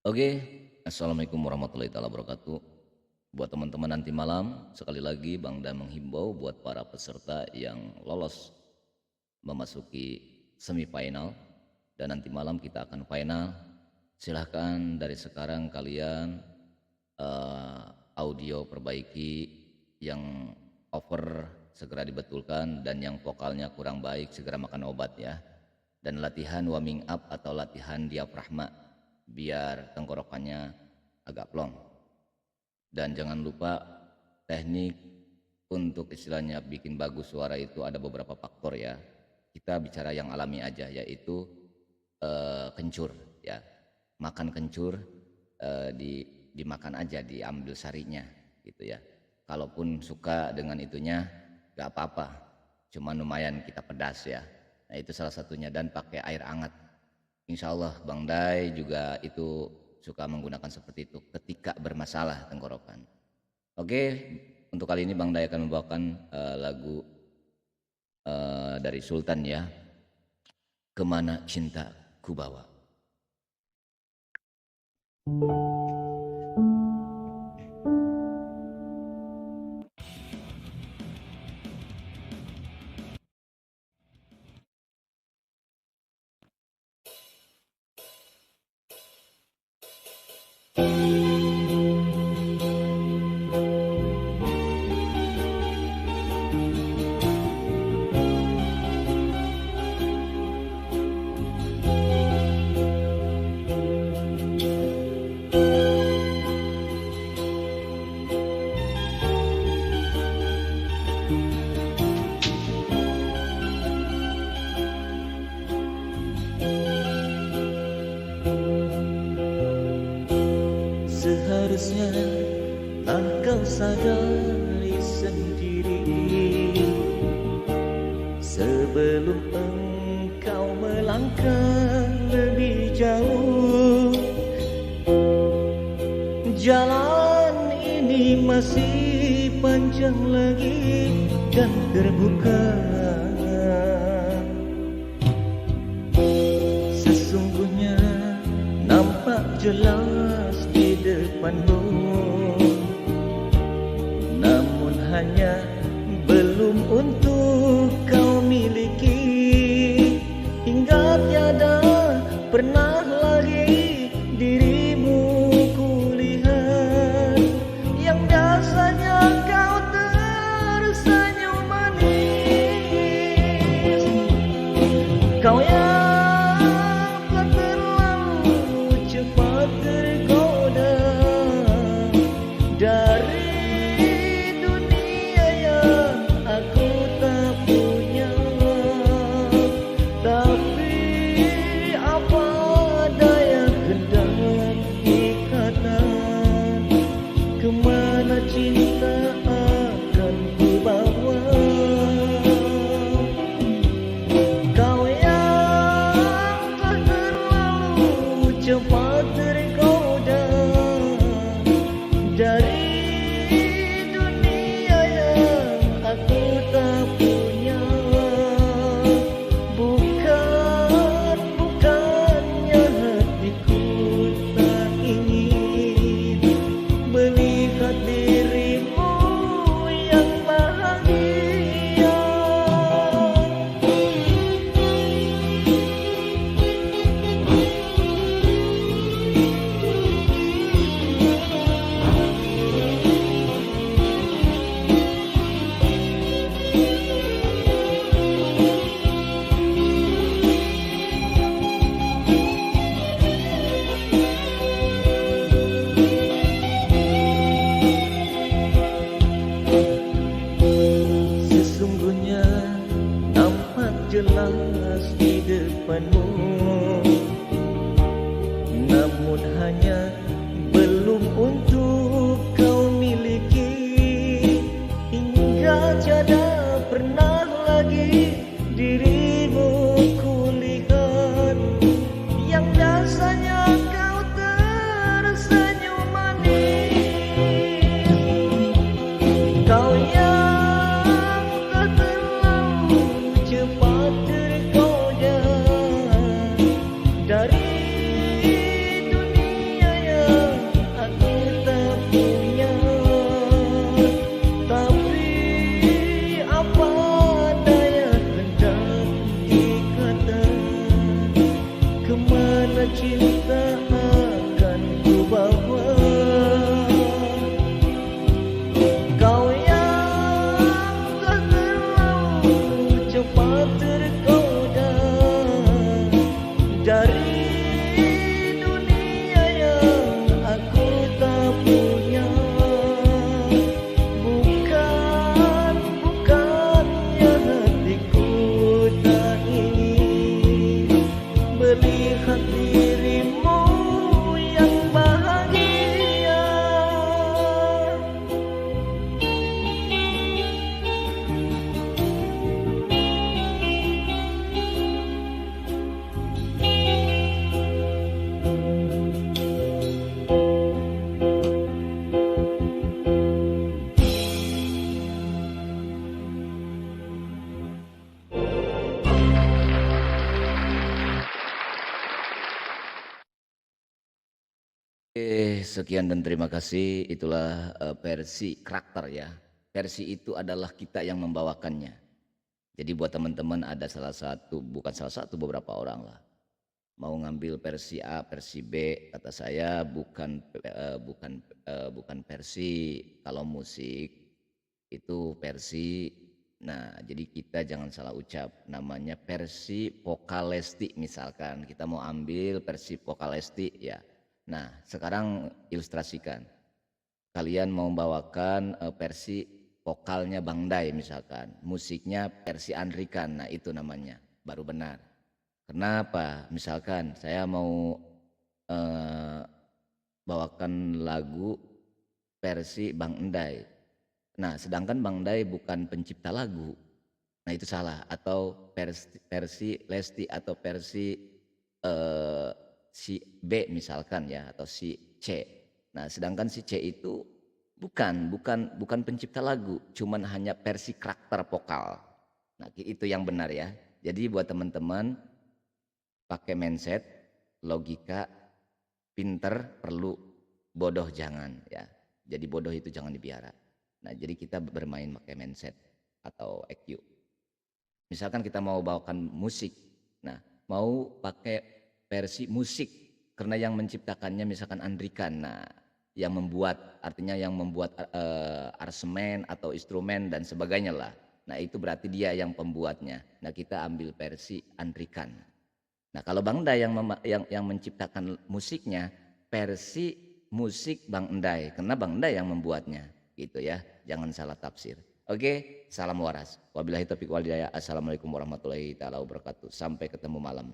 Oke, assalamualaikum warahmatullahi taala wabarakatuh. Buat teman-teman nanti malam, sekali lagi Bang Dan menghimbau buat para peserta yang lolos memasuki semifinal dan nanti malam kita akan final. Silahkan dari sekarang kalian audio perbaiki, yang over segera dibetulkan dan yang vokalnya kurang baik segera makan obat ya. Dan latihan warming up atau latihan diafragma biar tenggorokannya agak plong. Dan jangan lupa teknik untuk istilahnya bikin bagus suara itu ada beberapa faktor ya. Kita bicara yang alami aja, yaitu kencur ya. Makan kencur, dimakan aja, diambil sarinya gitu ya. Kalaupun suka dengan itunya gak apa-apa, cuma lumayan kita pedas ya. Nah itu salah satunya, dan pakai air hangat. Insya Allah Bang Dai juga itu suka menggunakan seperti itu ketika bermasalah tenggorokan. Oke, untuk kali ini Bang Dai akan membawakan lagu dari Sultan ya, Kemana Cinta Ku Bawa. Seharusnya kau sadari sendiri sebelum engkau melangkah lebih jauh. Jalan ini masih panjang lagi dan terbuka. Sesungguhnya nampak jelas di depanmu, namun hanya belum untuk kau miliki. Hingga tiada pernah lagi dirimu kulihat, yang biasanya kau tersenyum manis. Kau yang cepat tergoda dari dunia yang aku tak punya. Bukannya hatiku tak ingin melihat dirimu yang bahagia. Sesungguhnya nampak jelas di depanmu, namun hanya belum untuk kau miliki. Hingga tiada pernah lagi dirimu kulihat, yang biasanya kau tersenyum manis. Kau yang cepat tergoda dari dunia cinta akan ku bawa. Kau yang telah terlalu cepat tergoda dari dunia yang aku tak punya. Bukannya hatiku tak ingin melihat dirimu yang bahagia. Sekian dan terima kasih. Itulah versi karakter ya. Versi itu adalah kita yang membawakannya. Jadi buat teman-teman ada salah satu, bukan salah satu, beberapa orang lah. Mau ngambil versi A, versi B, kata saya bukan versi. Kalau musik itu versi. Nah, jadi kita jangan salah ucap. Namanya versi vokalesti misalkan. Kita mau ambil versi vokalesti ya. Nah, sekarang ilustrasikan. Kalian mau membawakan versi vokalnya Bang Day misalkan. Musiknya versi Andrikan. Nah, itu namanya baru benar. Kenapa? Misalkan saya mau bawakan lagu versi Bang Endai. Nah, sedangkan Bang Day bukan pencipta lagu. Nah, itu salah. Atau versi Lesti atau versi si B misalkan ya, atau si C. Nah, sedangkan si C itu bukan pencipta lagu, cuman hanya versi karakter vokal. Nah, itu yang benar ya. Jadi buat teman-teman pakai mindset, logika, pinter perlu, bodoh jangan ya. Jadi bodoh itu jangan dibiara. Nah, jadi kita bermain pakai mindset atau EQ. Misalkan kita mau bawakan musik, nah mau pakai versi musik karena yang menciptakannya misalkan Andrikan. Nah, yang membuat artinya yang membuat aransemen atau instrumen dan sebagainya lah. Nah, itu berarti dia yang pembuatnya. Nah, kita ambil versi Andrikan. Nah, kalau Bang Endai yang menciptakan musiknya versi musik Bang Endai karena Bang Endai yang membuatnya. Gitu ya, jangan salah tafsir. Oke, salam waras. Wabillahi taufiq wal hidayah. Assalamualaikum warahmatullahi taala wabarakatuh. Sampai ketemu malam.